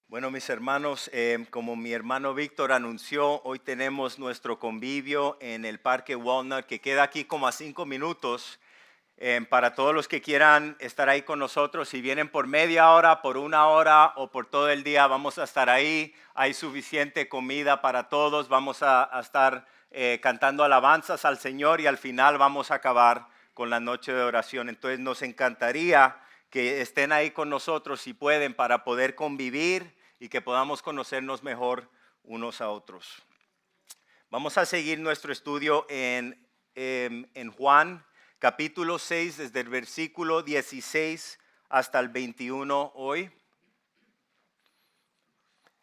Bueno, mis hermanos, como mi hermano Víctor anunció, hoy tenemos nuestro convivio en el Parque Walnut, que queda aquí como a 5 minutos. Para todos los que quieran estar ahí con nosotros, si vienen por media hora, por una hora o por todo el día, vamos a estar ahí. Hay suficiente comida para todos. Vamos a estar cantando alabanzas al Señor y al final vamos a acabar con la noche de oración. Entonces nos encantaría que estén ahí con nosotros si pueden para poder convivir y que podamos conocernos mejor unos a otros. Vamos a seguir nuestro estudio en Juan capítulo 6, desde el versículo 16 hasta el 21 hoy.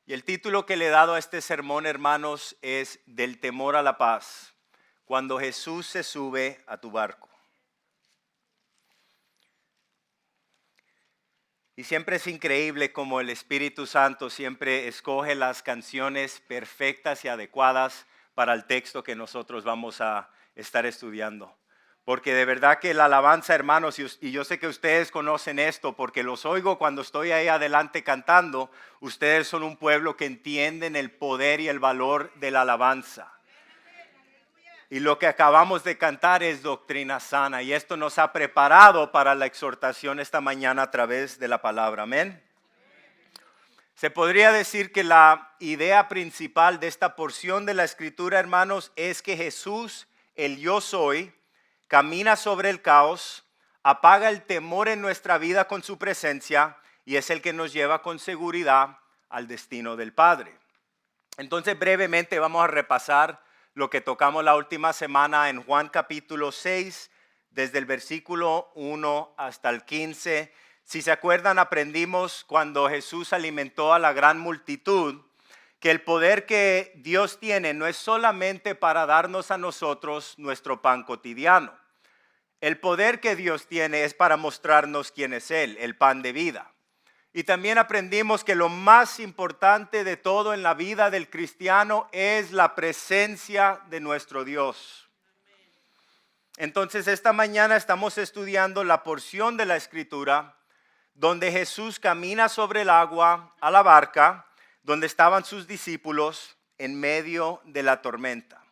Y el título que le he dado a este sermón, hermanos, es Del temor a la paz, cuando Jesús se sube a tu barco. Y siempre es increíble como el Espíritu Santo siempre escoge las canciones perfectas y adecuadas para el texto que nosotros vamos a estar estudiando. Porque de verdad que la alabanza, hermanos, y yo sé que ustedes conocen esto, porque los oigo cuando estoy ahí adelante cantando, ustedes son un pueblo que entienden el poder y el valor de la alabanza. Y lo que acabamos de cantar es doctrina sana, y esto nos ha preparado para la exhortación esta mañana a través de la palabra. Amén. Se podría decir que la idea principal de esta porción de la Escritura, hermanos, es que Jesús, el yo soy, camina sobre el caos, apaga el temor en nuestra vida con su presencia y es el que nos lleva con seguridad al destino del Padre. Entonces brevemente vamos a repasar lo que tocamos la última semana en Juan capítulo 6, desde el versículo 1 hasta el 15. Si se acuerdan, aprendimos cuando Jesús alimentó a la gran multitud que el poder que Dios tiene no es solamente para darnos a nosotros nuestro pan cotidiano. El poder que Dios tiene es para mostrarnos quién es Él, el pan de vida. Y también aprendimos que lo más importante de todo en la vida del cristiano es la presencia de nuestro Dios. Entonces esta mañana estamos estudiando la porción de la Escritura donde Jesús camina sobre el agua a la barca, donde estaban sus discípulos en medio de la tormenta.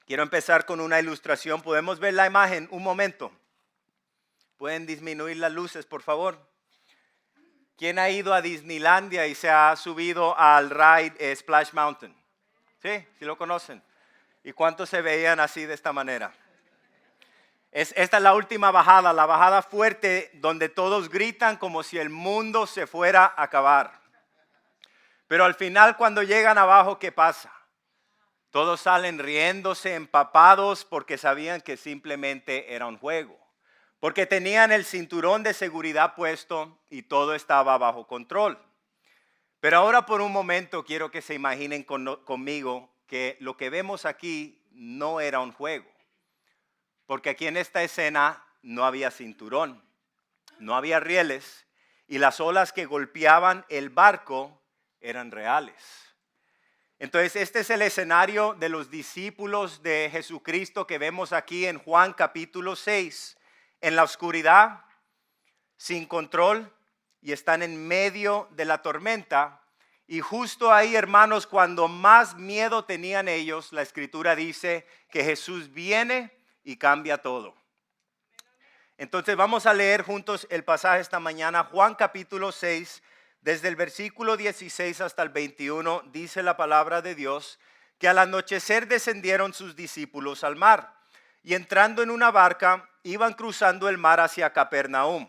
Quiero empezar con una ilustración. ¿Podemos ver la imagen un momento? ¿Pueden disminuir las luces, por favor? ¿Quién ha ido a Disneylandia y se ha subido al ride Splash Mountain? ¿Sí? ¿Sí lo conocen? ¿Y cuántos se veían así de esta manera? Esta es la última bajada, la bajada fuerte donde todos gritan como si el mundo se fuera a acabar. Pero al final cuando llegan abajo, ¿qué pasa? Todos salen riéndose, empapados, porque sabían que simplemente era un juego. Porque tenían el cinturón de seguridad puesto y todo estaba bajo control. Pero ahora por un momento quiero que se imaginen conmigo que lo que vemos aquí no era un juego. Porque aquí en esta escena no había cinturón, no había rieles y las olas que golpeaban el barco eran reales. Entonces este es el escenario de los discípulos de Jesucristo que vemos aquí en Juan capítulo 6. En la oscuridad, sin control, y están en medio de la tormenta. Y justo ahí, hermanos, cuando más miedo tenían ellos, la Escritura dice que Jesús viene y cambia todo. Entonces vamos a leer juntos el pasaje esta mañana, Juan capítulo 6, desde el versículo 16 hasta el 21, dice la palabra de Dios, que al anochecer descendieron sus discípulos al mar, y entrando en una barca, iban cruzando el mar hacia Capernaum.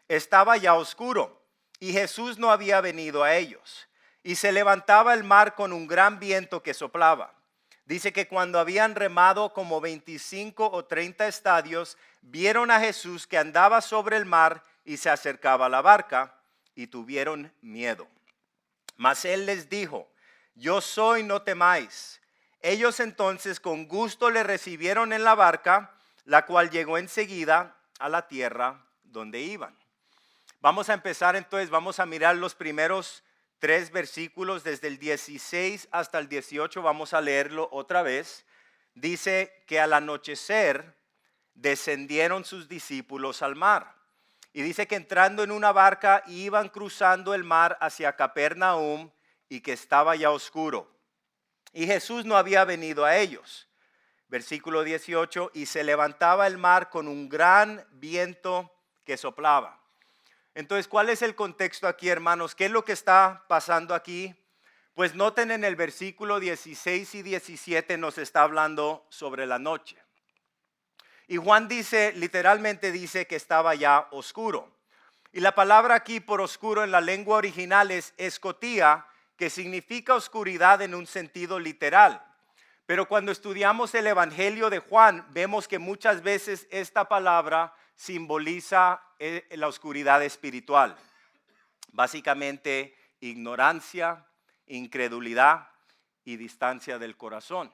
Estaba ya oscuro, y Jesús no había venido a ellos, y se levantaba el mar con un gran viento que soplaba. Dice que cuando habían remado como 25 o 30 estadios, vieron a Jesús que andaba sobre el mar y se acercaba a la barca y tuvieron miedo. Mas él les dijo, yo soy, no temáis. Ellos entonces con gusto le recibieron en la barca, la cual llegó enseguida a la tierra donde iban. Vamos a empezar entonces, vamos a mirar los primeros 3 versículos desde el 16 hasta el 18, vamos a leerlo otra vez. Dice que al anochecer descendieron sus discípulos al mar Y dice que entrando en una barca iban cruzando el mar hacia Capernaum y que estaba ya oscuro. Y Jesús no había venido a ellos. Versículo 18, y se levantaba el mar con un gran viento que soplaba. Entonces, ¿cuál es el contexto aquí, hermanos? ¿Qué es lo que está pasando aquí? Pues noten en el versículo 16 y 17 nos está hablando sobre la noche. Y Juan dice, literalmente dice que estaba ya oscuro. Y la palabra aquí por oscuro en la lengua original es escotía, que significa oscuridad en un sentido literal. Pero cuando estudiamos el Evangelio de Juan, vemos que muchas veces esta palabra simboliza la oscuridad espiritual. Básicamente, ignorancia, incredulidad y distancia del corazón.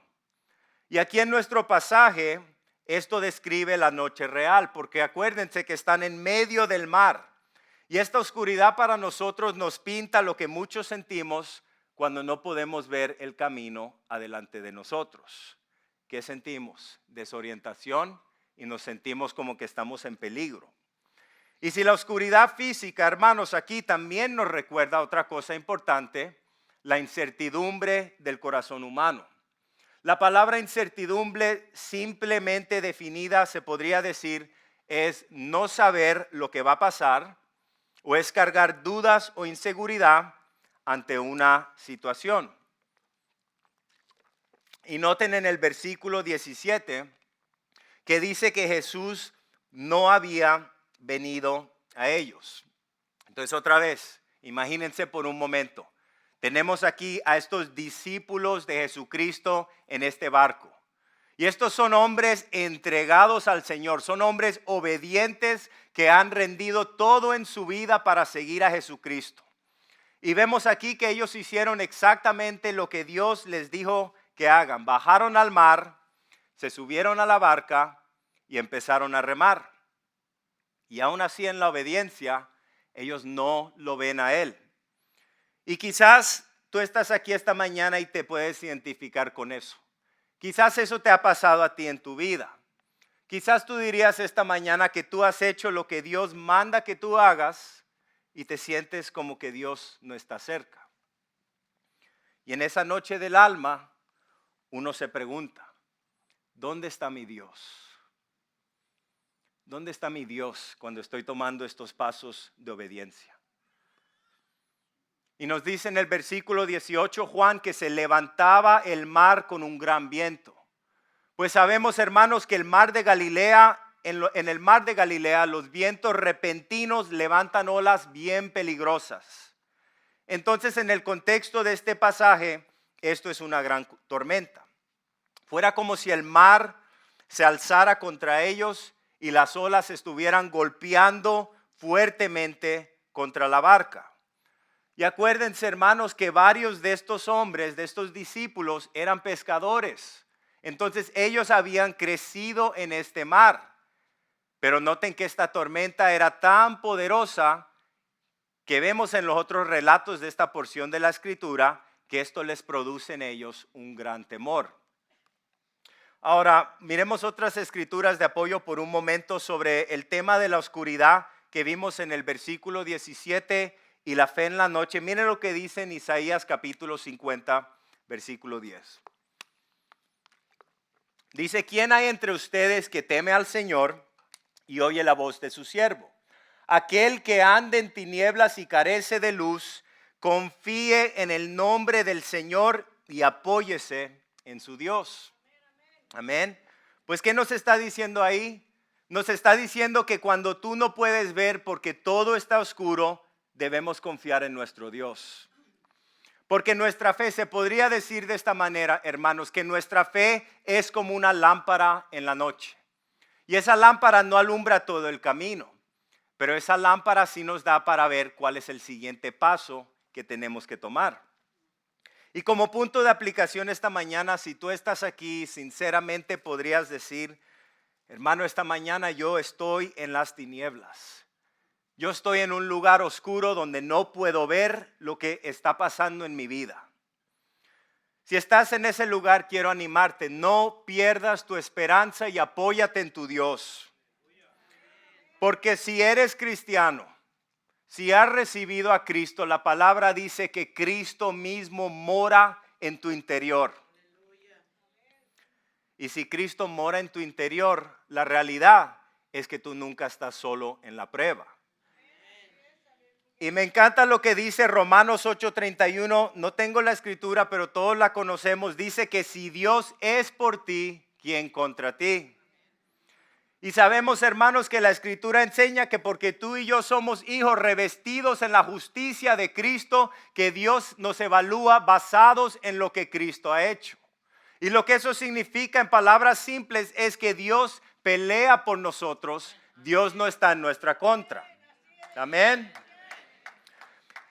Y aquí en nuestro pasaje, esto describe la noche real, porque acuérdense que están en medio del mar. Y esta oscuridad para nosotros nos pinta lo que muchos sentimos cuando no podemos ver el camino adelante de nosotros. ¿Qué sentimos? Desorientación y nos sentimos como que estamos en peligro. Y si la oscuridad física, hermanos, aquí también nos recuerda otra cosa importante, la incertidumbre del corazón humano. La palabra incertidumbre simplemente definida se podría decir es no saber lo que va a pasar o es cargar dudas o inseguridad ante una situación. Y noten en el versículo 17 que dice que Jesús no había venido a ellos. Entonces otra vez, imagínense por un momento. Tenemos aquí a estos discípulos de Jesucristo en este barco. Y estos son hombres entregados al Señor, son hombres obedientes que han rendido todo en su vida para seguir a Jesucristo. Y vemos aquí que ellos hicieron exactamente lo que Dios les dijo que hagan. Bajaron al mar, se subieron a la barca y empezaron a remar. Y aún así en la obediencia, ellos no lo ven a Él. Y quizás tú estás aquí esta mañana y te puedes identificar con eso. Quizás eso te ha pasado a ti en tu vida. Quizás tú dirías esta mañana que tú has hecho lo que Dios manda que tú hagas y te sientes como que Dios no está cerca. Y en esa noche del alma, uno se pregunta, ¿dónde está mi Dios? ¿Dónde está mi Dios cuando estoy tomando estos pasos de obediencia? Y nos dice en el versículo 18 Juan que se levantaba el mar con un gran viento. Pues sabemos, hermanos, que el mar de Galilea, en el mar de Galilea los vientos repentinos levantan olas bien peligrosas. Entonces en el contexto de este pasaje, esto es una gran tormenta. Fuera como si el mar se alzara contra ellos y las olas estuvieran golpeando fuertemente contra la barca. Y acuérdense, hermanos, que varios de estos hombres, de estos discípulos, eran pescadores. Entonces ellos habían crecido en este mar. Pero noten que esta tormenta era tan poderosa que vemos en los otros relatos de esta porción de la Escritura que esto les produce en ellos un gran temor. Ahora, miremos otras escrituras de apoyo por un momento sobre el tema de la oscuridad que vimos en el versículo 17 y la fe en la noche. Miren lo que dice en Isaías capítulo 50, versículo 10. Dice, ¿quién hay entre ustedes que teme al Señor y oye la voz de su siervo? Aquel que anda en tinieblas y carece de luz, confíe en el nombre del Señor y apóyese en su Dios. Amén. Pues ¿qué nos está diciendo ahí? Nos está diciendo que cuando tú no puedes ver porque todo está oscuro, debemos confiar en nuestro Dios. Porque nuestra fe, se podría decir de esta manera, hermanos, que nuestra fe es como una lámpara en la noche. Y esa lámpara no alumbra todo el camino, pero esa lámpara sí nos da para ver cuál es el siguiente paso que tenemos que tomar. Y como punto de aplicación esta mañana, si tú estás aquí, sinceramente podrías decir, hermano, esta mañana yo estoy en las tinieblas. Yo estoy en un lugar oscuro donde no puedo ver lo que está pasando en mi vida. Si estás en ese lugar, quiero animarte, no pierdas tu esperanza y apóyate en tu Dios. Porque si eres cristiano, si has recibido a Cristo, la palabra dice que Cristo mismo mora en tu interior. Y si Cristo mora en tu interior, la realidad es que tú nunca estás solo en la prueba. Y me encanta lo que dice Romanos 8:31. No tengo la escritura, pero todos la conocemos. Dice que si Dios es por ti, ¿quién contra ti? Y sabemos, hermanos, que la escritura enseña que porque tú y yo somos hijos revestidos en la justicia de Cristo, que Dios nos evalúa basados en lo que Cristo ha hecho. Y lo que eso significa en palabras simples es que Dios pelea por nosotros. Dios no está en nuestra contra. Amén.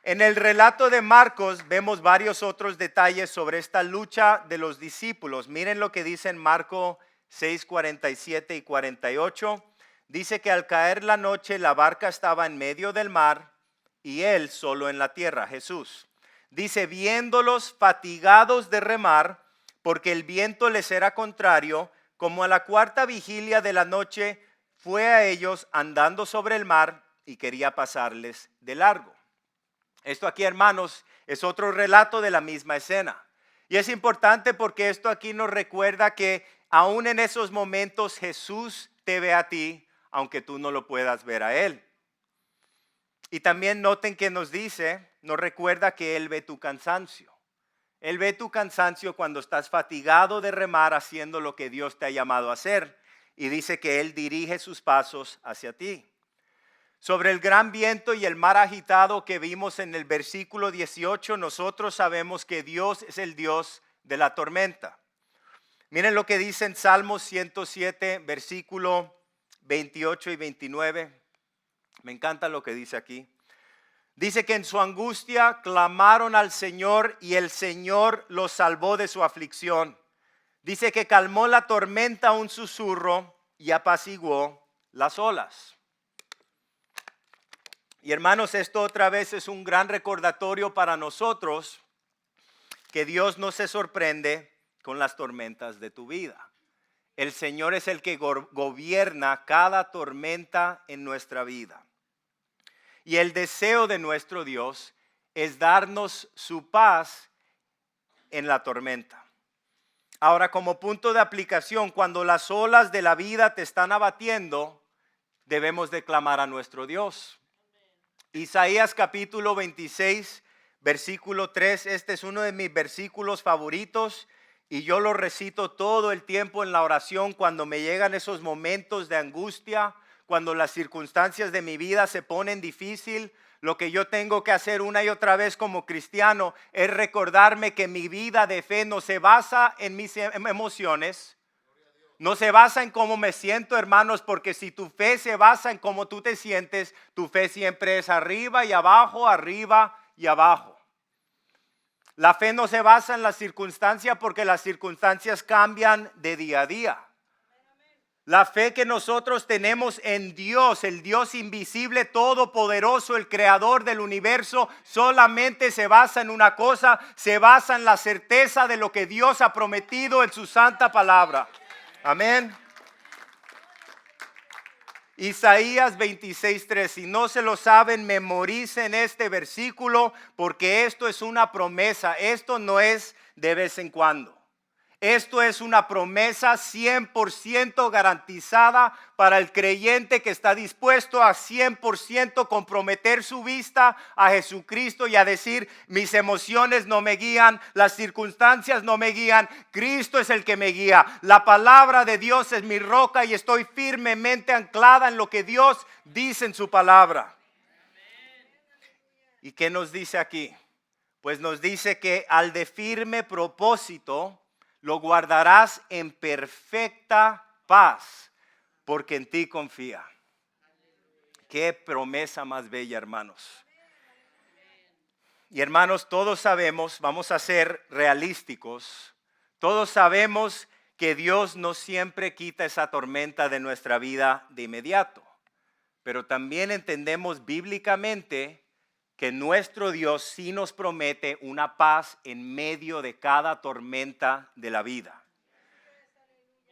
En el relato de Marcos vemos varios otros detalles sobre esta lucha de los discípulos. Miren lo que dice en Marcos 6:47 y 48. Dice que al caer la noche la barca estaba en medio del mar y él solo en la tierra, Jesús. Dice, viéndolos fatigados de remar, porque el viento les era contrario, como a la cuarta vigilia de la noche fue a ellos andando sobre el mar y quería pasarles de largo. Esto aquí, hermanos, es otro relato de la misma escena. Y es importante porque esto aquí nos recuerda que aún en esos momentos Jesús te ve a ti, aunque tú no lo puedas ver a Él. Y también noten que nos recuerda que Él ve tu cansancio. Él ve tu cansancio cuando estás fatigado de remar haciendo lo que Dios te ha llamado a hacer. Y dice que Él dirige sus pasos hacia ti. Sobre el gran viento y el mar agitado que vimos en el versículo 18, nosotros sabemos que Dios es el Dios de la tormenta. Miren lo que dice en Salmos 107, versículo 28 y 29. Me encanta lo que dice aquí. Dice que en su angustia clamaron al Señor y el Señor los salvó de su aflicción. Dice que calmó la tormenta a un susurro y apaciguó las olas. Y hermanos, esto otra vez es un gran recordatorio para nosotros que Dios no se sorprende con las tormentas de tu vida. El Señor es el que gobierna cada tormenta en nuestra vida. Y el deseo de nuestro Dios es darnos su paz en la tormenta. Ahora, como punto de aplicación, cuando las olas de la vida te están abatiendo, debemos de clamar a nuestro Dios. Isaías capítulo 26, versículo 3, este es uno de mis versículos favoritos y yo lo recito todo el tiempo en la oración cuando me llegan esos momentos de angustia, cuando las circunstancias de mi vida se ponen difícil. Lo que yo tengo que hacer una y otra vez como cristiano es recordarme que mi vida de fe no se basa en mis emociones. No se basa en cómo me siento, hermanos, porque si tu fe se basa en cómo tú te sientes, tu fe siempre es arriba y abajo, arriba y abajo. La fe no se basa en las circunstancias porque las circunstancias cambian de día a día. La fe que nosotros tenemos en Dios, el Dios invisible, todopoderoso, el creador del universo, solamente se basa en una cosa, se basa en la certeza de lo que Dios ha prometido en su santa palabra. Amén. Isaías 26:3. Si no se lo saben, memoricen este versículo porque esto es una promesa. Esto no es de vez en cuando. Esto es una promesa 100% garantizada para el creyente que está dispuesto a 100% comprometer su vista a Jesucristo y a decir, mis emociones no me guían, las circunstancias no me guían, Cristo es el que me guía. La palabra de Dios es mi roca y estoy firmemente anclada en lo que Dios dice en su palabra. ¿Y qué nos dice aquí? Pues nos dice que al de firme propósito lo guardarás en perfecta paz, porque en ti confía. Qué promesa más bella, hermanos. Y hermanos, todos sabemos, vamos a ser realísticos, todos sabemos que Dios no siempre quita esa tormenta de nuestra vida de inmediato. Pero también entendemos bíblicamente que nuestro Dios sí nos promete una paz en medio de cada tormenta de la vida.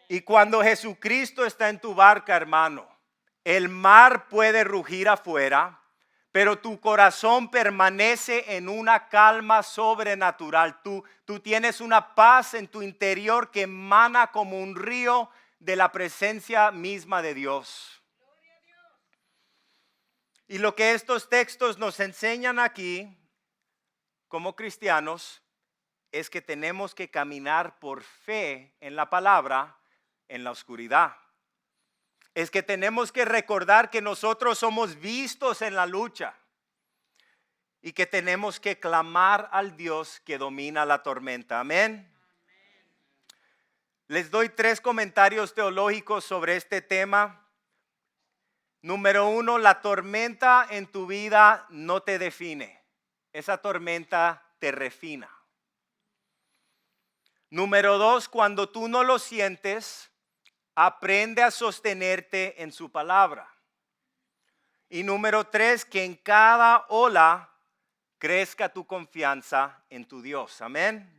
Y cuando Jesucristo está en tu barca, hermano, El mar puede rugir afuera, pero tu corazón permanece en una calma sobrenatural. Tú tienes una paz en tu interior que emana como un río de la presencia misma de Dios. Y lo que estos textos nos enseñan aquí, como cristianos, es que tenemos que caminar por fe en la palabra en la oscuridad. Es que tenemos que recordar que nosotros somos vistos en la lucha y que tenemos que clamar al Dios que domina la tormenta. Amén. Les doy 3 comentarios teológicos sobre este tema. Número 1, la tormenta en tu vida no te define. Esa tormenta te refina. Número 2, cuando tú no lo sientes, aprende a sostenerte en su palabra. Y número 3, que en cada ola crezca tu confianza en tu Dios. Amén.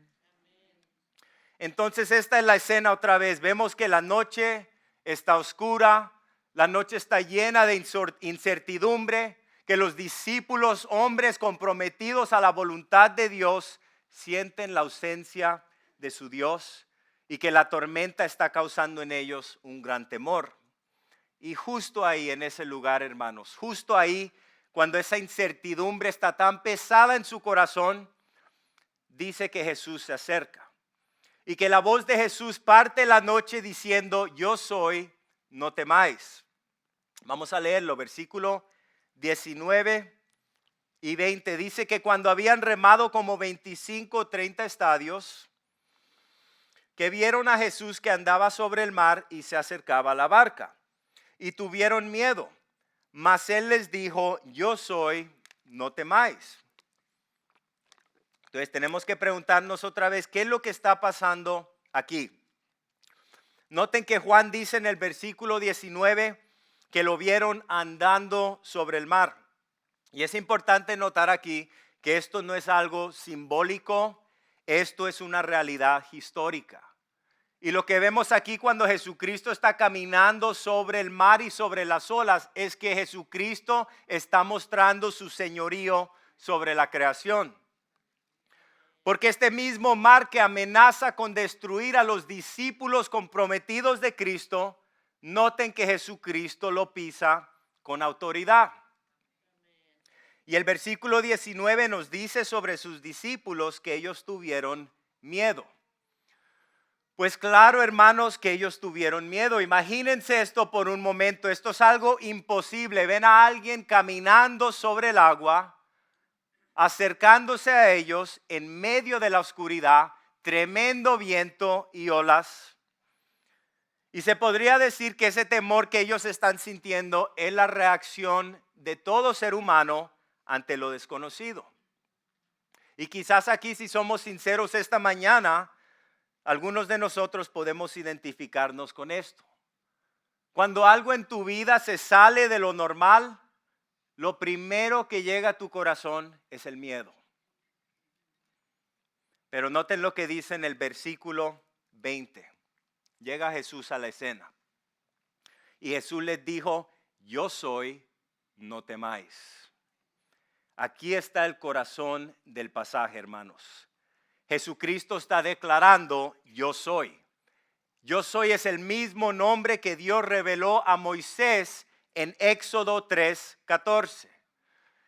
Entonces esta es la escena otra vez. Vemos que la noche está oscura, la noche está llena de incertidumbre, que los discípulos, hombres comprometidos a la voluntad de Dios, sienten la ausencia de su Dios y que la tormenta está causando en ellos un gran temor. Y justo ahí, en ese lugar, hermanos, justo ahí, cuando esa incertidumbre está tan pesada en su corazón, dice que Jesús se acerca. Y que la voz de Jesús parte la noche diciendo, yo soy, no temáis. Vamos a leerlo, versículo 19 y 20. Dice que cuando habían remado como 25 o 30 estadios, que vieron a Jesús que andaba sobre el mar y se acercaba a la barca. Y tuvieron miedo, mas él les dijo, yo soy, no temáis. Entonces tenemos que preguntarnos otra vez, ¿qué es lo que está pasando aquí? Noten que Juan dice en el versículo 19 que lo vieron andando sobre el mar. Y es importante notar aquí que esto no es algo simbólico, esto es una realidad histórica. Y lo que vemos aquí cuando Jesucristo está caminando sobre el mar y sobre las olas es que Jesucristo está mostrando su señorío sobre la creación. Porque este mismo mar que amenaza con destruir a los discípulos comprometidos de Cristo, noten que Jesucristo lo pisa con autoridad. Y el versículo 19 nos dice sobre sus discípulos que ellos tuvieron miedo. Pues claro, hermanos, que ellos tuvieron miedo. Imagínense esto por un momento. Esto es algo imposible. Ven a alguien caminando sobre el agua, acercándose a ellos en medio de la oscuridad, tremendo viento y olas. Y se podría decir que ese temor que ellos están sintiendo es la reacción de todo ser humano ante lo desconocido. Y quizás aquí, si somos sinceros esta mañana, algunos de nosotros podemos identificarnos con esto. Cuando algo en tu vida se sale de lo normal, lo primero que llega a tu corazón es el miedo. Pero noten lo que dice en el versículo 20. Llega Jesús a la escena. Y Jesús les dijo, yo soy, no temáis. Aquí está el corazón del pasaje, hermanos. Jesucristo está declarando, yo soy. Yo soy es el mismo nombre que Dios reveló a Moisés en Éxodo 3:14.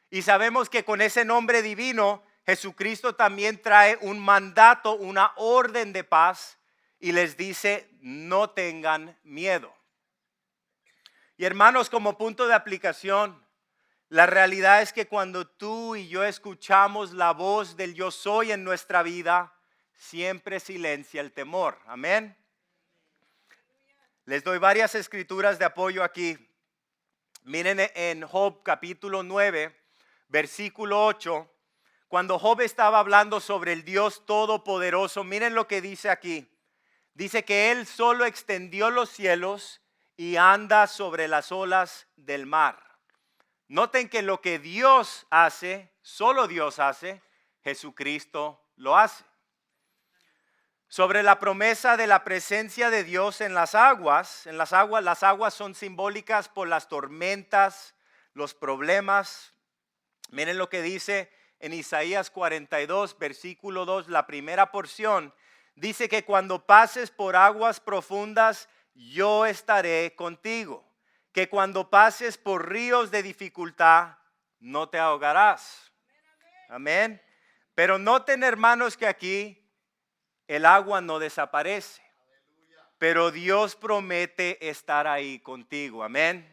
Y sabemos que con ese nombre divino, Jesucristo también trae un mandato, una orden de paz y les dice, no tengan miedo. Y hermanos, como punto de aplicación, la realidad es que cuando tú y yo escuchamos la voz del yo soy en nuestra vida, siempre silencia el temor. Amén. Les doy varias escrituras de apoyo aquí. Miren en Job capítulo 9, versículo 8. Cuando Job estaba hablando sobre el Dios todopoderoso, miren lo que dice aquí. Dice que él solo extendió los cielos y anda sobre las olas del mar. Noten que lo que Dios hace, solo Dios hace, Jesucristo lo hace. sobre la promesa de la presencia de Dios en las aguas. Las aguas son simbólicas por las tormentas, los problemas. Miren lo que dice en Isaías 42, versículo 2, la primera porción. Dice que cuando pases por aguas profundas, yo estaré contigo. Que cuando pases por ríos de dificultad, no te ahogarás. Amén. Pero noten, hermanos, que aquí el agua no desaparece, pero Dios promete estar ahí contigo. Amén.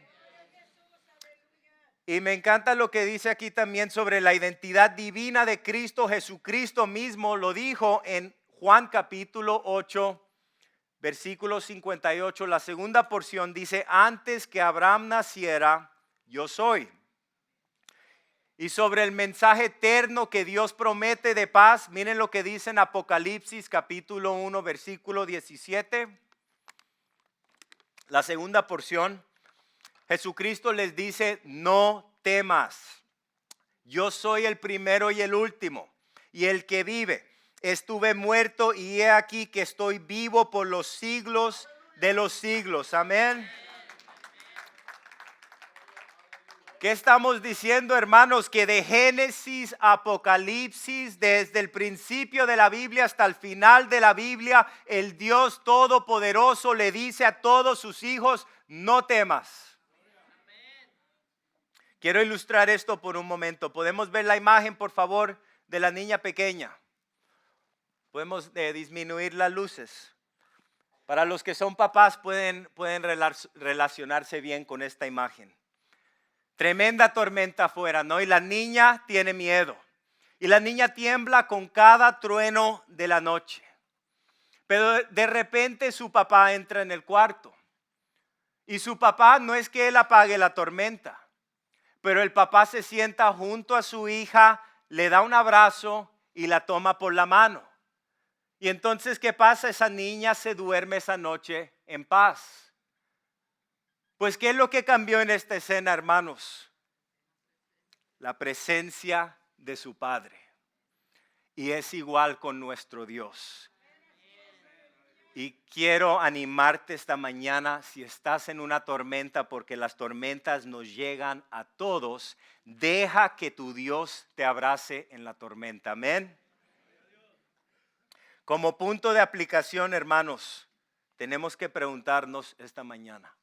Y me encanta lo que dice aquí también sobre la identidad divina de Cristo. Jesucristo mismo lo dijo en Juan capítulo 8, versículo 58. La segunda porción dice: antes que Abraham naciera, yo soy. Y sobre el mensaje eterno que Dios promete de paz, miren lo que dice en Apocalipsis capítulo 1, versículo 17. La segunda porción, Jesucristo les dice: no temas, yo soy el primero y el último, y el que vive. Estuve muerto y he aquí que estoy vivo por los siglos de los siglos. Amén. ¿Qué estamos diciendo, hermanos? Que de Génesis a Apocalipsis, desde el principio de la Biblia hasta el final de la Biblia, el Dios Todopoderoso le dice a todos sus hijos: no temas. Quiero ilustrar esto por un momento. ¿Podemos ver la imagen, por favor, de la niña pequeña? Podemos disminuir las luces. Para los que son papás pueden relacionarse bien con esta imagen. Tremenda tormenta afuera, ¿no? Y la niña tiene miedo. Y la niña tiembla con cada trueno de la noche. Pero de repente su papá entra en el cuarto. Y su papá no es que él apague la tormenta, pero el papá se sienta junto a su hija, le da un abrazo y la toma por la mano. Y entonces, ¿qué pasa? Esa niña se duerme esa noche en paz. Pues, ¿qué es lo que cambió en esta escena, hermanos? La presencia de su Padre. Y es igual con nuestro Dios. Y quiero animarte esta mañana, si estás en una tormenta, porque las tormentas nos llegan a todos, deja que tu Dios te abrace en la tormenta. Amén. Como punto de aplicación, hermanos, tenemos que preguntarnos esta mañana: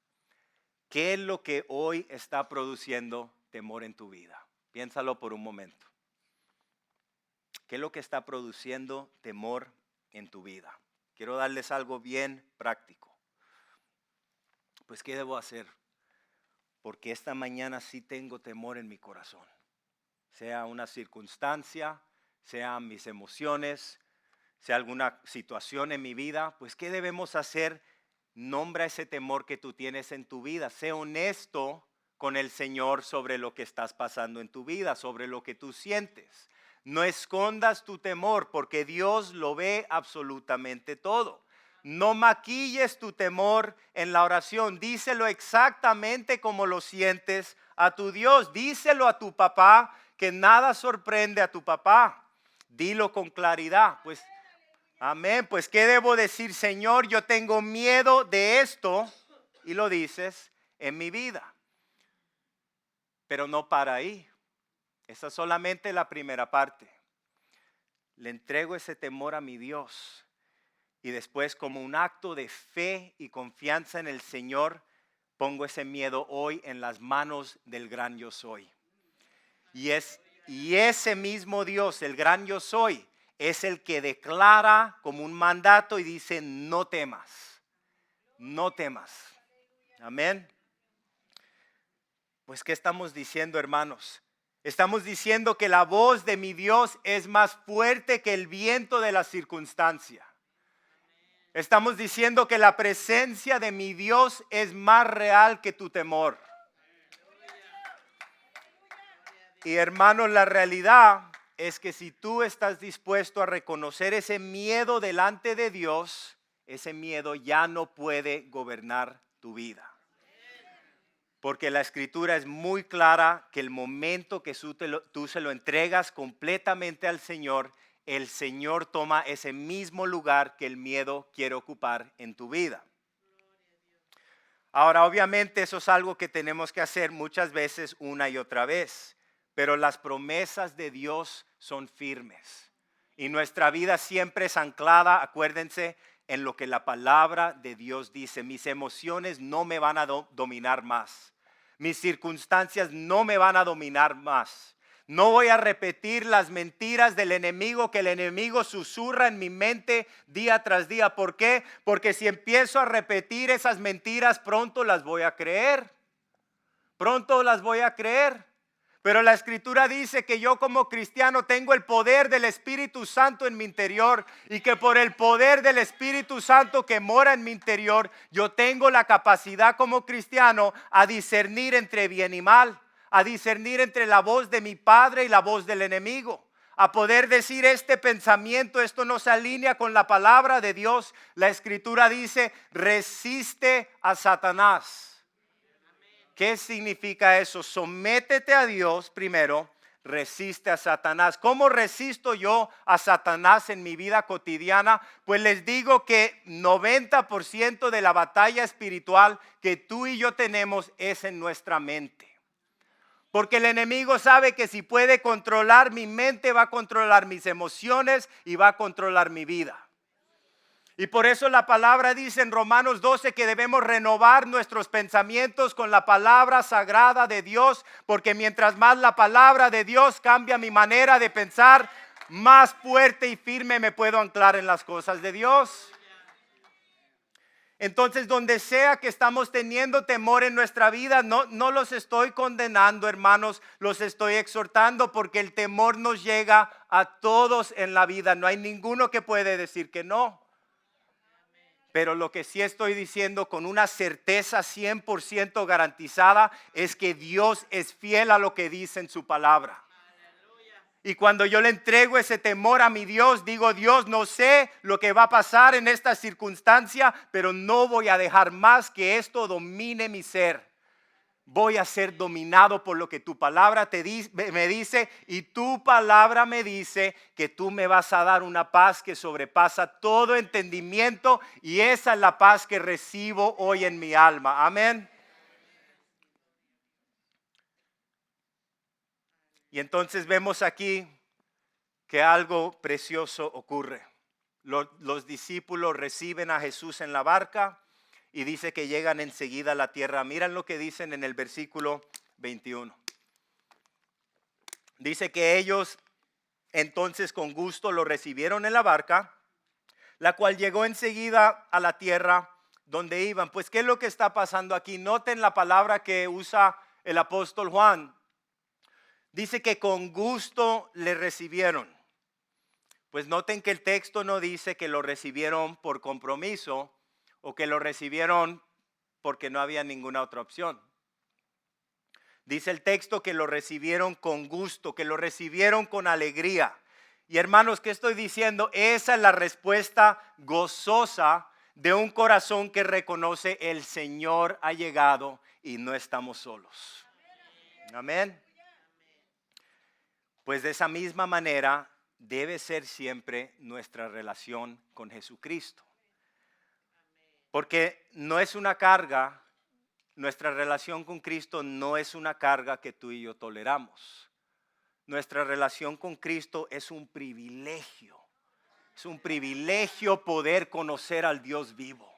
¿qué es lo que hoy está produciendo temor en tu vida? Piénsalo por un momento. ¿Qué es lo que está produciendo temor en tu vida? Quiero darles algo bien práctico. Pues, ¿qué debo hacer? Porque esta mañana sí tengo temor en mi corazón. Sea una circunstancia, sean mis emociones, sea alguna situación en mi vida. Pues, ¿qué debemos hacer? Nombra ese temor que tú tienes en tu vida. Sé honesto con el Señor sobre lo que estás pasando en tu vida, sobre lo que tú sientes. No escondas tu temor, porque Dios lo ve absolutamente todo. No maquilles tu temor en la oración. Díselo exactamente como lo sientes a tu Dios. Díselo a tu papá, que nada sorprende a tu papá. Dilo con claridad. Pues, amén. Pues, ¿qué debo decir? Señor, yo tengo miedo de esto. Y lo dices en mi vida. Pero no para ahí. Esa es solamente la primera parte. Le entrego ese temor a mi Dios. Y después, como un acto de fe y confianza en el Señor, pongo ese miedo hoy en las manos del gran yo soy. Y ese mismo Dios, el gran yo soy, es el que declara como un mandato y dice: no temas, no temas. Amén. Pues, ¿qué estamos diciendo, hermanos? Estamos diciendo que la voz de mi Dios es más fuerte que el viento de la circunstancia. Estamos diciendo que la presencia de mi Dios es más real que tu temor. Y, hermanos, la realidad es que si tú estás dispuesto a reconocer ese miedo delante de Dios, ese miedo ya no puede gobernar tu vida. Porque la Escritura es muy clara que el momento que tú se lo entregas completamente al Señor, el Señor toma ese mismo lugar que el miedo quiere ocupar en tu vida. Ahora, obviamente eso es algo que tenemos que hacer muchas veces una y otra vez, pero las promesas de Dios son firmes y nuestra vida siempre es anclada, acuérdense, en lo que la palabra de Dios dice. Mis emociones no me van a dominar más, mis circunstancias no me van a dominar más. No voy a repetir las mentiras del enemigo, que el enemigo susurra en mi mente día tras día. ¿Por qué? Porque si empiezo a repetir esas mentiras, pronto las voy a creer. Pronto las voy a creer. Pero la Escritura dice que yo como cristiano tengo el poder del Espíritu Santo en mi interior y que por el poder del Espíritu Santo que mora en mi interior, yo tengo la capacidad como cristiano a discernir entre bien y mal, a discernir entre la voz de mi Padre y la voz del enemigo, a poder decir este pensamiento, esto no se alinea con la palabra de Dios. La Escritura dice, resiste a Satanás. ¿Qué significa eso? Sométete a Dios primero, resiste a Satanás. ¿Cómo resisto yo a Satanás en mi vida cotidiana? Pues les digo que 90% de la batalla espiritual que tú y yo tenemos es en nuestra mente. Porque el enemigo sabe que si puede controlar mi mente, va a controlar mis emociones y va a controlar mi vida. Y por eso la palabra dice en Romanos 12 que debemos renovar nuestros pensamientos con la palabra sagrada de Dios, porque mientras más la palabra de Dios cambia mi manera de pensar, más fuerte y firme me puedo anclar en las cosas de Dios. Entonces, donde sea que estamos teniendo temor en nuestra vida, no los estoy condenando, hermanos, los estoy exhortando, porque el temor nos llega a todos en la vida. No hay ninguno que puede decir que no. Pero lo que sí estoy diciendo con una certeza 100% garantizada es que Dios es fiel a lo que dice en su palabra. Y cuando yo le entrego ese temor a mi Dios, digo, Dios, no sé lo que va a pasar en esta circunstancia, pero no voy a dejar más que esto domine mi ser. Voy a ser dominado por lo que tu palabra me dice, y tu palabra me dice que tú me vas a dar una paz que sobrepasa todo entendimiento, y esa es la paz que recibo hoy en mi alma. Amén. Y entonces vemos aquí que algo precioso ocurre. Los discípulos reciben a Jesús en la barca y dice que llegan enseguida a la tierra. Miren lo que dicen en el versículo 21. Dice que ellos entonces con gusto lo recibieron en la barca, la cual llegó enseguida a la tierra donde iban. Pues, ¿qué es lo que está pasando aquí? Noten la palabra que usa el apóstol Juan. Dice que con gusto le recibieron. Pues noten que el texto no dice que lo recibieron por compromiso o que lo recibieron porque no había ninguna otra opción. Dice el texto que lo recibieron con gusto, que lo recibieron con alegría. Y hermanos, ¿qué estoy diciendo? Esa es la respuesta gozosa de un corazón que reconoce el Señor ha llegado y no estamos solos. Amén. Pues de esa misma manera debe ser siempre nuestra relación con Jesucristo. Porque no es una carga, nuestra relación con Cristo no es una carga que tú y yo toleramos. Nuestra relación con Cristo es un privilegio. Es un privilegio poder conocer al Dios vivo.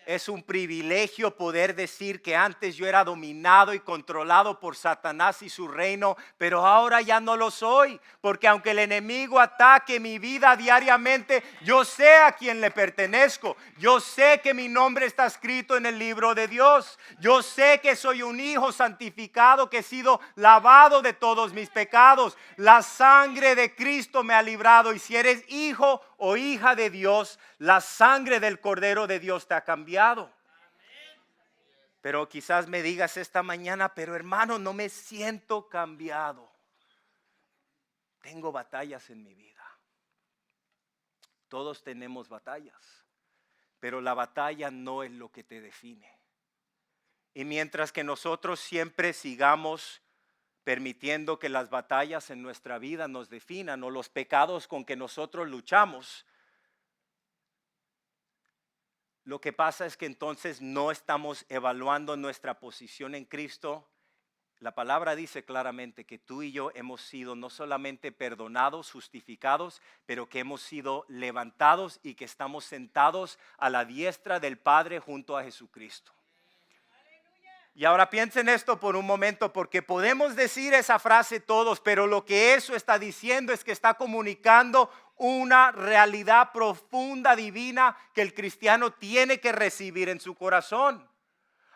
Es un privilegio poder decir que antes yo era dominado y controlado por Satanás y su reino, pero ahora ya no lo soy, porque aunque el enemigo ataque mi vida diariamente, yo sé a quién le pertenezco. Yo sé que mi nombre está escrito en el libro de Dios. Yo sé que soy un hijo santificado, que he sido lavado de todos mis pecados. La sangre de Cristo me ha librado, y si eres hijo o hija de Dios, la sangre del Cordero de Dios te ha cambiado. Pero quizás me digas esta mañana, pero hermano, no me siento cambiado. Tengo batallas en mi vida. Todos tenemos batallas, pero la batalla no es lo que te define. Y mientras que nosotros siempre sigamos permitiendo que las batallas en nuestra vida nos definan o los pecados con que nosotros luchamos. Lo que pasa es que entonces no estamos evaluando nuestra posición en Cristo. La palabra dice claramente que tú y yo hemos sido no solamente perdonados, justificados, pero que hemos sido levantados y que estamos sentados a la diestra del Padre junto a Jesucristo. Y ahora piensen esto por un momento, porque podemos decir esa frase todos, pero lo que eso está diciendo es que está comunicando una realidad profunda, divina, que el cristiano tiene que recibir en su corazón.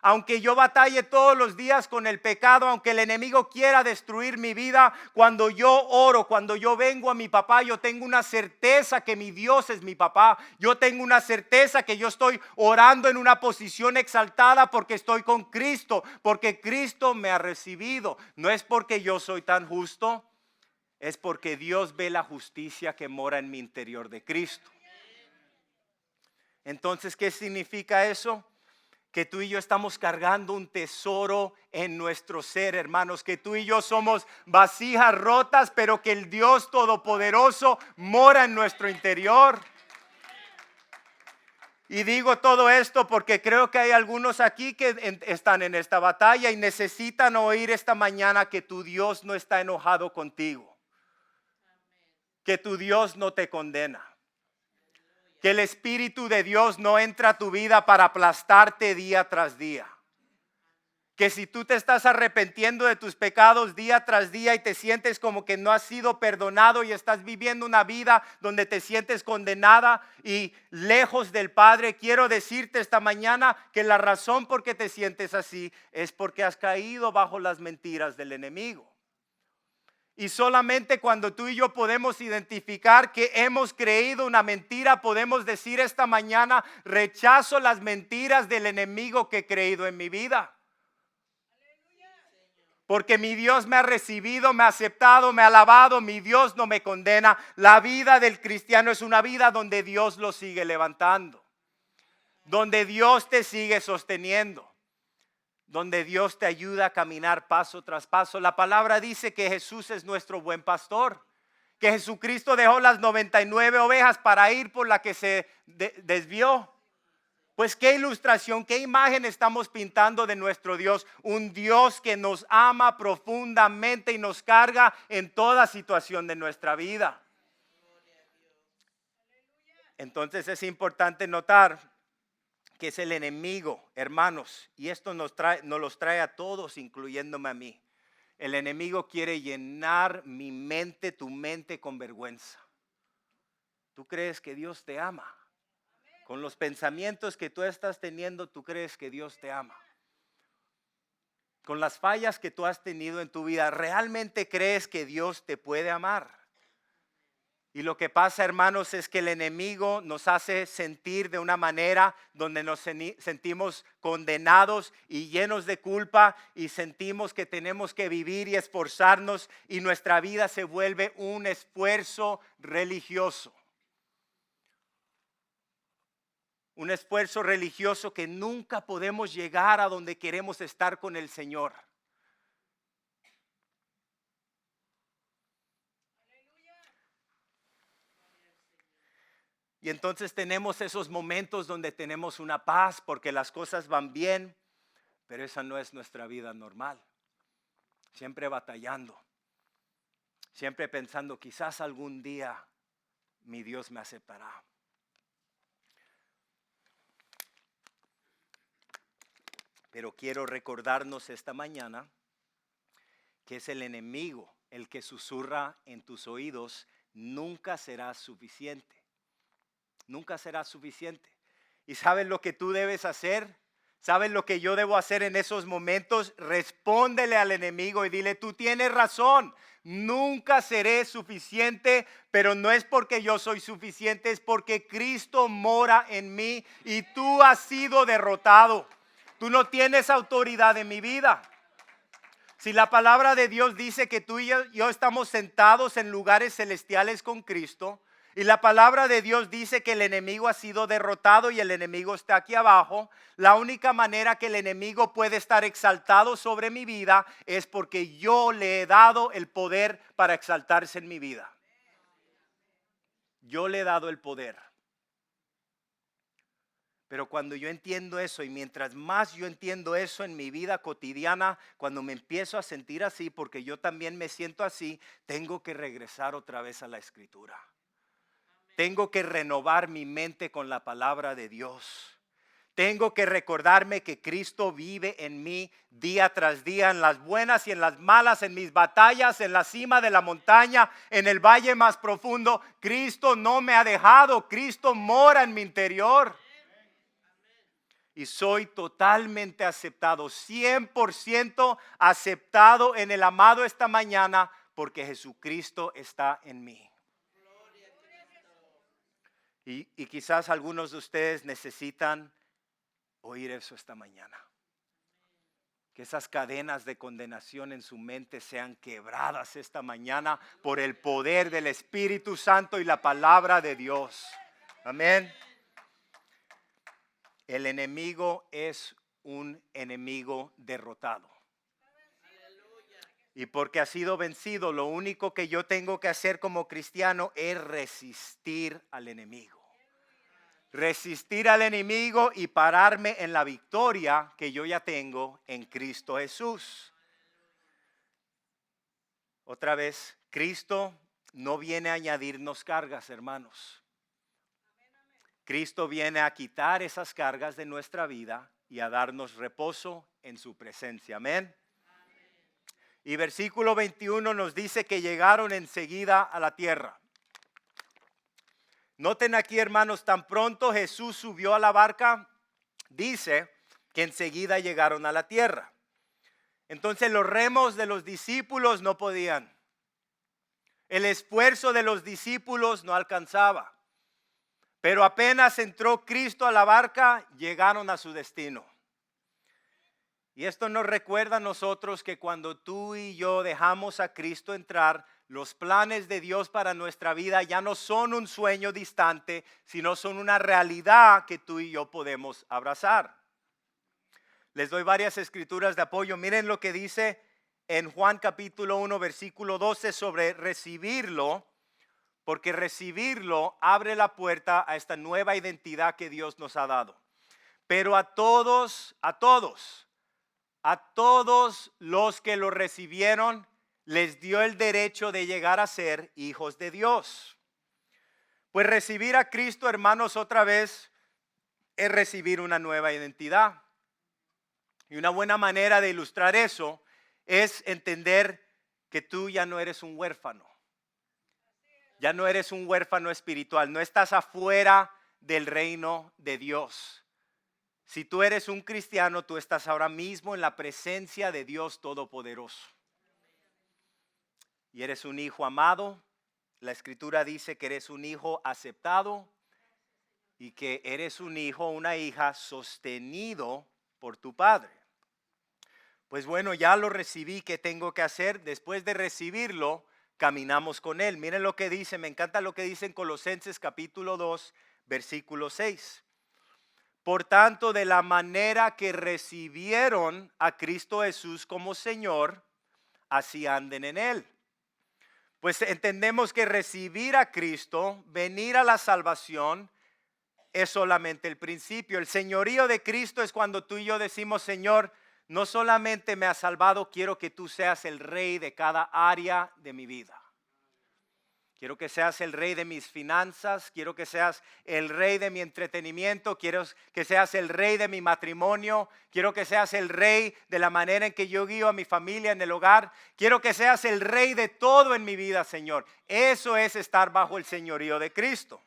Aunque yo batalle todos los días con el pecado, aunque el enemigo quiera destruir mi vida, cuando yo oro, cuando yo vengo a mi papá, yo tengo una certeza que mi Dios es mi papá. Yo tengo una certeza que yo estoy orando en una posición exaltada porque estoy con Cristo, porque Cristo me ha recibido. No es porque yo soy tan justo, es porque Dios ve la justicia que mora en mi interior de Cristo. Entonces, ¿qué significa eso? Que tú y yo estamos cargando un tesoro en nuestro ser, hermanos, que tú y yo somos vasijas rotas, pero que el Dios Todopoderoso mora en nuestro interior. Y digo todo esto porque creo que hay algunos aquí que están en esta batalla y necesitan oír esta mañana que tu Dios no está enojado contigo, que tu Dios no te condena. Que el Espíritu de Dios no entra a tu vida para aplastarte día tras día. Que si tú te estás arrepintiendo de tus pecados día tras día y te sientes como que no has sido perdonado y estás viviendo una vida donde te sientes condenada y lejos del Padre, quiero decirte esta mañana que la razón por qué te sientes así es porque has caído bajo las mentiras del enemigo. Y solamente cuando tú y yo podemos identificar que hemos creído una mentira, podemos decir esta mañana, rechazo las mentiras del enemigo que he creído en mi vida. Porque mi Dios me ha recibido, me ha aceptado, me ha alabado, mi Dios no me condena. La vida del cristiano es una vida donde Dios lo sigue levantando, donde Dios te sigue sosteniendo, donde Dios te ayuda a caminar paso tras paso. La palabra dice que Jesús es nuestro buen pastor, que Jesucristo dejó las 99 ovejas para ir por la que se desvió. Pues qué ilustración, qué imagen estamos pintando de nuestro Dios, un Dios que nos ama profundamente y nos carga en toda situación de nuestra vida. Entonces es importante notar que es el enemigo, hermanos, y esto nos los trae a todos, incluyéndome a mí. El enemigo quiere llenar mi mente, tu mente, con vergüenza. ¿Tú crees que Dios te ama? Con los pensamientos que tú estás teniendo, ¿tú crees que Dios te ama? Con las fallas que tú has tenido en tu vida, ¿realmente crees que Dios te puede amar? Y lo que pasa, hermanos, es que el enemigo nos hace sentir de una manera donde nos sentimos condenados y llenos de culpa y sentimos que tenemos que vivir y esforzarnos y nuestra vida se vuelve un esfuerzo religioso. Un esfuerzo religioso que nunca podemos llegar a donde queremos estar con el Señor. Y entonces tenemos esos momentos donde tenemos una paz porque las cosas van bien, pero esa no es nuestra vida normal. Siempre batallando, siempre pensando quizás algún día mi Dios me aceptará. Pero quiero recordarnos esta mañana que es el enemigo el que susurra en tus oídos, nunca será suficiente. Nunca será suficiente. ¿Y sabes lo que tú debes hacer? ¿Sabes lo que yo debo hacer en esos momentos? Respóndele al enemigo y dile, tú tienes razón, nunca seré suficiente, pero no es porque yo soy suficiente, es porque Cristo mora en mí y tú has sido derrotado. Tú no tienes autoridad en mi vida. Si la palabra de Dios dice que tú y yo estamos sentados en lugares celestiales con Cristo, Y la palabra de Dios dice que el enemigo ha sido derrotado y el enemigo está aquí abajo. La única manera que el enemigo puede estar exaltado sobre mi vida es porque yo le he dado el poder para exaltarse en mi vida. Yo le he dado el poder. Pero cuando yo entiendo eso y mientras más yo entiendo eso en mi vida cotidiana, cuando me empiezo a sentir así, porque yo también me siento así, tengo que regresar otra vez a la Escritura. Tengo que renovar mi mente con la palabra de Dios. Tengo que recordarme que Cristo vive en mí día tras día, en las buenas y en las malas, en mis batallas, en la cima de la montaña, en el valle más profundo. Cristo no me ha dejado, Cristo mora en mi interior. Y soy totalmente aceptado, 100% aceptado en el amado esta mañana, porque Jesucristo está en mí. Y quizás algunos de ustedes necesitan oír eso esta mañana. Que esas cadenas de condenación en su mente sean quebradas esta mañana por el poder del Espíritu Santo y la palabra de Dios. Amén. El enemigo es un enemigo derrotado. Y porque ha sido vencido, lo único que yo tengo que hacer como cristiano es resistir al enemigo. Resistir al enemigo y pararme en la victoria que yo ya tengo en Cristo Jesús. Otra vez, Cristo no viene a añadirnos cargas, hermanos. Cristo viene a quitar esas cargas de nuestra vida y a darnos reposo en su presencia. Amén. Y versículo 21 nos dice que llegaron enseguida a la tierra. Noten aquí, hermanos, tan pronto Jesús subió a la barca, dice que enseguida llegaron a la tierra. Entonces los remos de los discípulos no podían. El esfuerzo de los discípulos no alcanzaba. Pero apenas entró Cristo a la barca, llegaron a su destino. Y esto nos recuerda a nosotros que cuando tú y yo dejamos a Cristo entrar, los planes de Dios para nuestra vida ya no son un sueño distante, sino son una realidad que tú y yo podemos abrazar. Les doy varias escrituras de apoyo. Miren lo que dice en Juan capítulo 1, versículo 12 sobre recibirlo, porque recibirlo abre la puerta a esta nueva identidad que Dios nos ha dado. Pero a todos los que lo recibieron, les dio el derecho de llegar a ser hijos de Dios. Pues recibir a Cristo, hermanos, otra vez es recibir una nueva identidad. Y una buena manera de ilustrar eso es entender que tú ya no eres un huérfano. Ya no eres un huérfano espiritual, no estás afuera del reino de Dios. Si tú eres un cristiano, tú estás ahora mismo en la presencia de Dios Todopoderoso. Y eres un hijo amado. La Escritura dice que eres un hijo aceptado y que eres un hijo o una hija sostenido por tu Padre. Pues bueno, ya lo recibí. ¿Qué tengo que hacer? Después de recibirlo, caminamos con Él. Miren lo que dice, me encanta lo que dice en Colosenses capítulo 2, versículo 6. Por tanto, de la manera que recibieron a Cristo Jesús como Señor, así anden en Él. Pues entendemos que recibir a Cristo, venir a la salvación, es solamente el principio. El señorío de Cristo es cuando tú y yo decimos, Señor, no solamente me has salvado, quiero que tú seas el rey de cada área de mi vida. Quiero que seas el rey de mis finanzas, quiero que seas el rey de mi entretenimiento, quiero que seas el rey de mi matrimonio, quiero que seas el rey de la manera en que yo guío a mi familia en el hogar, quiero que seas el rey de todo en mi vida, Señor. Eso es estar bajo el señorío de Cristo.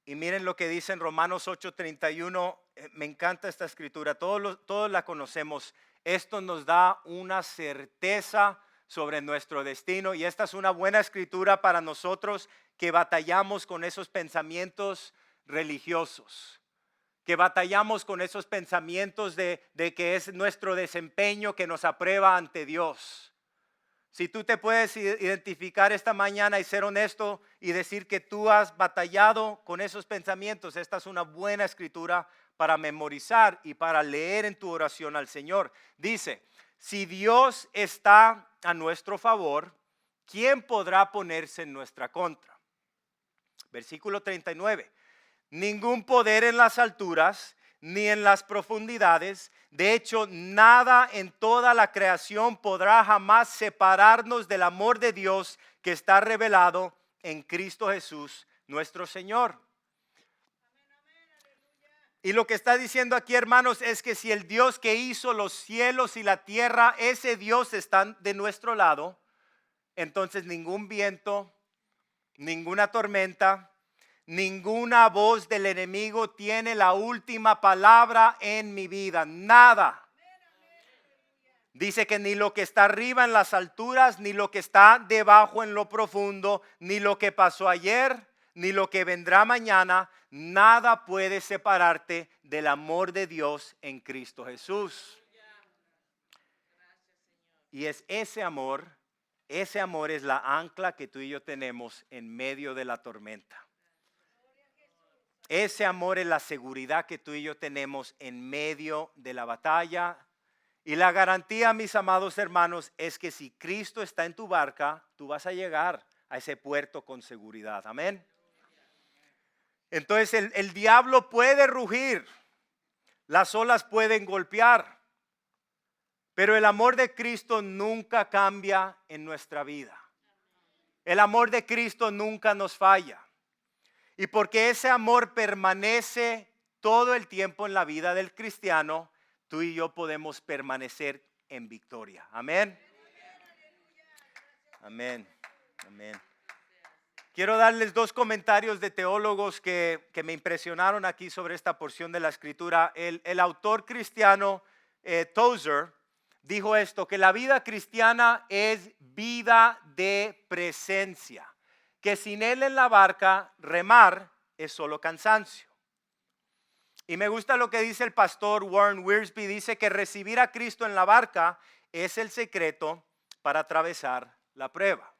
Y miren lo que dice en Romanos 8:31, me encanta esta escritura, todos la conocemos. Esto nos da una certeza sobre nuestro destino y esta es una buena escritura para nosotros que batallamos con esos pensamientos religiosos, que batallamos con esos pensamientos de que es nuestro desempeño que nos aprueba ante Dios. Si tú te puedes identificar esta mañana y ser honesto y decir que tú has batallado con esos pensamientos, esta es una buena escritura para memorizar y para leer en tu oración al Señor. Dice, si Dios está a nuestro favor, ¿quién podrá ponerse en nuestra contra? Versículo 39. Ningún poder en las alturas ni en las profundidades. De hecho, nada en toda la creación podrá jamás separarnos del amor de Dios que está revelado en Cristo Jesús, nuestro Señor. Y lo que está diciendo aquí, hermanos, es que si el Dios que hizo los cielos y la tierra, ese Dios está de nuestro lado, entonces ningún viento, ninguna tormenta, ninguna voz del enemigo tiene la última palabra en mi vida. Nada. Dice que ni lo que está arriba en las alturas, ni lo que está debajo en lo profundo, ni lo que pasó ayer, ni lo que vendrá mañana, nada puede separarte del amor de Dios en Cristo Jesús. Y es ese amor es la ancla que tú y yo tenemos en medio de la tormenta. Ese amor es la seguridad que tú y yo tenemos en medio de la batalla. Y la garantía, mis amados hermanos, es que si Cristo está en tu barca, tú vas a llegar a ese puerto con seguridad. Amén. Entonces el diablo puede rugir, las olas pueden golpear, pero el amor de Cristo nunca cambia en nuestra vida. El amor de Cristo nunca nos falla. Y porque ese amor permanece todo el tiempo en la vida del cristiano, tú y yo podemos permanecer en victoria. Amén. Amén. Amén. Quiero darles dos comentarios de teólogos que me impresionaron aquí sobre esta porción de la escritura. El autor cristiano Tozer dijo esto, que la vida cristiana es vida de presencia. Que sin él en la barca, remar es solo cansancio. Y me gusta lo que dice el pastor Warren Wiersbe, dice que recibir a Cristo en la barca es el secreto para atravesar la prueba.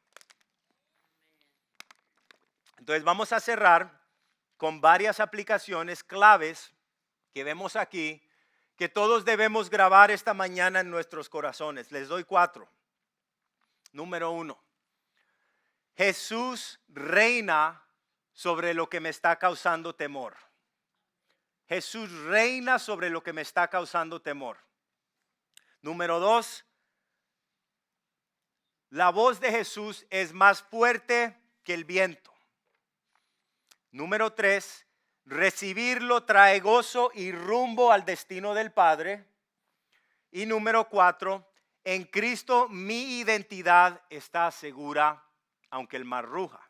Entonces vamos a cerrar con varias aplicaciones claves que vemos aquí, que todos debemos grabar esta mañana en nuestros corazones. Les doy 4. Número 1. Jesús reina sobre lo que me está causando temor. Jesús reina sobre lo que me está causando temor. Número 2. La voz de Jesús es más fuerte que el viento. Número 3. Recibirlo trae gozo y rumbo al destino del Padre. Y número 4. En Cristo mi identidad está segura, aunque el mar ruja.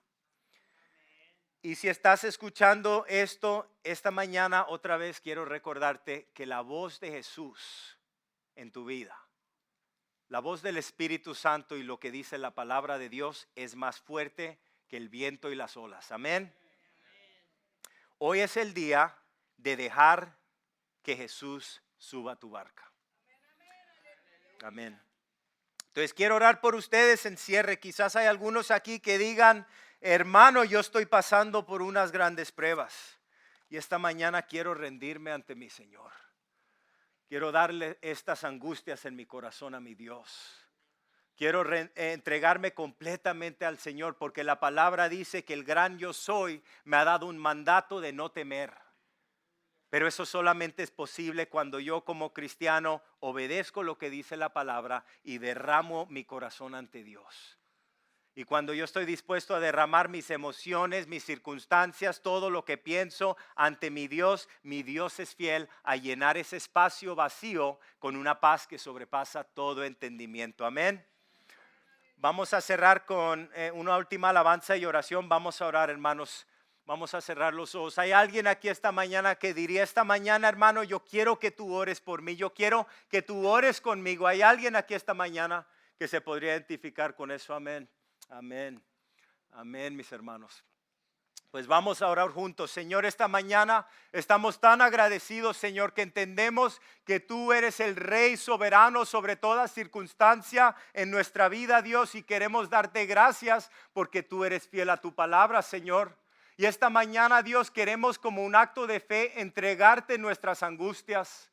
Y si estás escuchando esto esta mañana, otra vez quiero recordarte que la voz de Jesús en tu vida, la voz del Espíritu Santo y lo que dice la palabra de Dios es más fuerte que el viento y las olas. Amén. Hoy es el día de dejar que Jesús suba a tu barca. Amén. Entonces quiero orar por ustedes en cierre. Quizás hay algunos aquí que digan, hermano, yo estoy pasando por unas grandes pruebas y esta mañana quiero rendirme ante mi Señor. Quiero darle estas angustias en mi corazón a mi Dios. Quiero entregarme completamente al Señor porque la palabra dice que el gran yo soy me ha dado un mandato de no temer. Pero eso solamente es posible cuando yo como cristiano obedezco lo que dice la palabra y derramo mi corazón ante Dios. Y cuando yo estoy dispuesto a derramar mis emociones, mis circunstancias, todo lo que pienso ante mi Dios es fiel a llenar ese espacio vacío con una paz que sobrepasa todo entendimiento. Amén. Vamos a cerrar con una última alabanza y oración. Vamos a orar, hermanos. Vamos a cerrar los ojos. ¿Hay alguien aquí esta mañana que diría, esta mañana, hermano, yo quiero que tú ores por mí? Yo quiero que tú ores conmigo. ¿Hay alguien aquí esta mañana que se podría identificar con eso? Amén. Amén. Amén, mis hermanos. Pues vamos a orar juntos. Señor, esta mañana estamos tan agradecidos, Señor, que entendemos que tú eres el Rey soberano sobre toda circunstancia en nuestra vida, Dios, y queremos darte gracias porque tú eres fiel a tu palabra, Señor. Y esta mañana, Dios, queremos como un acto de fe entregarte nuestras angustias.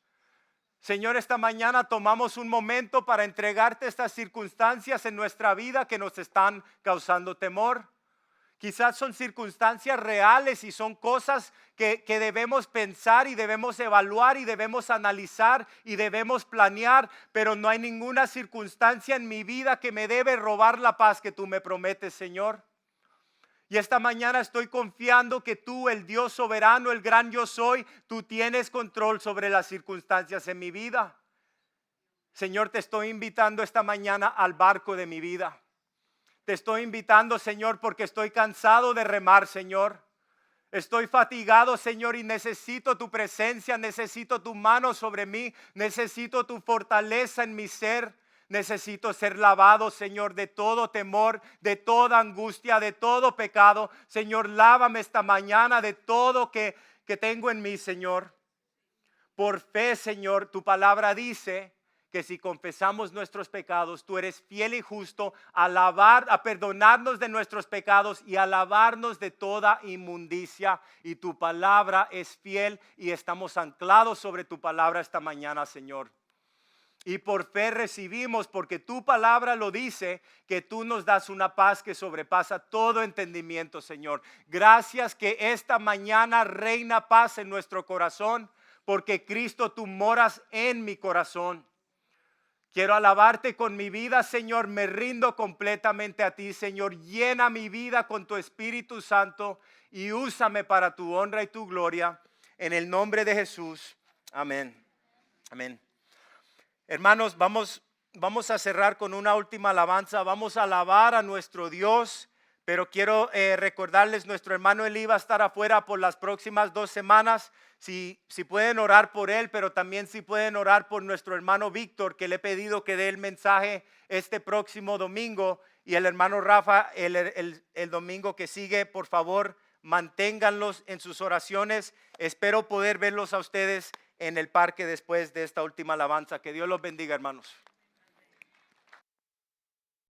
Señor, esta mañana tomamos un momento para entregarte estas circunstancias en nuestra vida que nos están causando temor. Quizás son circunstancias reales y son cosas que debemos pensar y debemos evaluar y debemos analizar y debemos planear, pero no hay ninguna circunstancia en mi vida que me debe robar la paz que tú me prometes, Señor. Y esta mañana estoy confiando que tú, el Dios soberano, el gran yo soy, tú tienes control sobre las circunstancias en mi vida. Señor, te estoy invitando esta mañana al barco de mi vida. Te estoy invitando, Señor, porque estoy cansado de remar, Señor. Estoy fatigado, Señor, y necesito tu presencia, necesito tu mano sobre mí, necesito tu fortaleza en mi ser. Necesito ser lavado, Señor, de todo temor, de toda angustia, de todo pecado. Señor, lávame esta mañana de todo que tengo en mí, Señor. Por fe, Señor, tu palabra dice que si confesamos nuestros pecados, tú eres fiel y justo a perdonarnos de nuestros pecados y a lavarnos de toda inmundicia. Y tu palabra es fiel y estamos anclados sobre tu palabra esta mañana, Señor. Y por fe recibimos, porque tu palabra lo dice, que tú nos das una paz que sobrepasa todo entendimiento, Señor. Gracias que esta mañana reina paz en nuestro corazón, porque Cristo, tú moras en mi corazón. Quiero alabarte con mi vida, Señor. Me rindo completamente a ti, Señor. Llena mi vida con tu Espíritu Santo y úsame para tu honra y tu gloria. En el nombre de Jesús. Amén. Amén. Hermanos, vamos a cerrar con una última alabanza. Vamos a alabar a nuestro Dios. Pero quiero recordarles, nuestro hermano Eli va a estar afuera por las próximas 2 semanas. Si pueden orar por él, pero también si pueden orar por nuestro hermano Víctor, que le he pedido que dé el mensaje este próximo domingo. Y el hermano Rafa, el domingo que sigue, por favor, manténganlos en sus oraciones. Espero poder verlos a ustedes en el parque después de esta última alabanza. Que Dios los bendiga, hermanos.